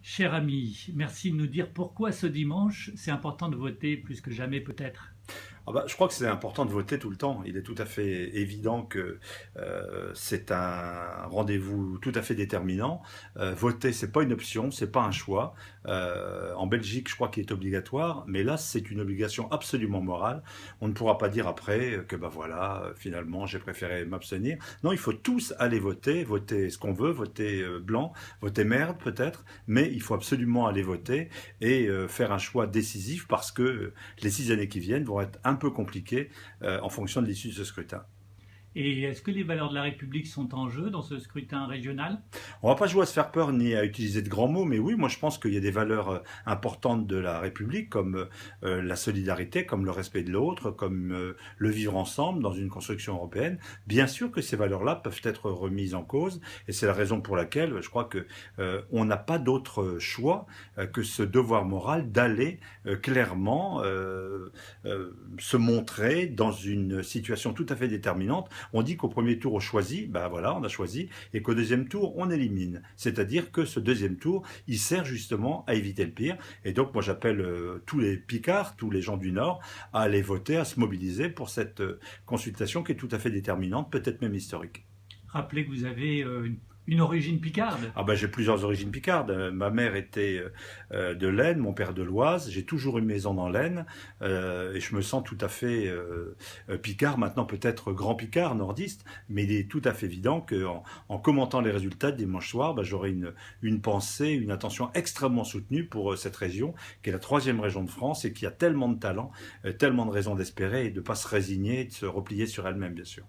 Cher ami, merci de nous dire pourquoi ce dimanche, c'est important de voter plus que jamais peut-être. Ah bah, je crois que c'est important de voter tout le temps. Il est tout à fait évident que c'est un rendez-vous tout à fait déterminant. Voter, c'est pas une option, c'est pas un choix. En Belgique, je crois qu'il est obligatoire, mais là, c'est une obligation absolument morale. On ne pourra pas dire après que bah voilà, finalement, j'ai préféré m'abstenir. Non, il faut tous aller voter, voter ce qu'on veut, voter blanc, voter merde peut-être, mais il faut absolument aller voter et faire un choix décisif parce que les 6 années qui viennent vont être un peu compliquées en fonction de l'issue de ce scrutin. Et est-ce que les valeurs de la République sont en jeu dans ce scrutin régional? On va pas jouer à se faire peur ni à utiliser de grands mots, mais oui, moi je pense qu'il y a des valeurs importantes de la République, comme la solidarité, comme le respect de l'autre, comme le vivre ensemble dans une construction européenne. Bien sûr que ces valeurs-là peuvent être remises en cause, et c'est la raison pour laquelle je crois que on n'a pas d'autre choix que ce devoir moral d'aller clairement se montrer dans une situation tout à fait déterminante. On dit qu'au premier tour on choisit, ben voilà, on a choisi, et qu'au deuxième tour on élimine. C'est-à-dire que ce deuxième tour, il sert justement à éviter le pire. Et donc moi j'appelle tous les Picards, tous les gens du Nord, à aller voter, à se mobiliser pour cette consultation qui est tout à fait déterminante, peut-être même historique. Rappelez que vous avez une origine picarde. Ah ben j'ai plusieurs origines picardes. Ma mère était de l'Aisne, mon père de l'Oise. J'ai toujours une maison dans l'Aisne et je me sens tout à fait picard. Maintenant peut-être grand picard, nordiste, mais il est tout à fait évident qu'en commentant les résultats de dimanche soir, ben, j'aurai une pensée, une attention extrêmement soutenue pour cette région qui est la troisième région de France et qui a tellement de talent, tellement de raisons d'espérer et de ne pas se résigner et de se replier sur elle-même bien sûr.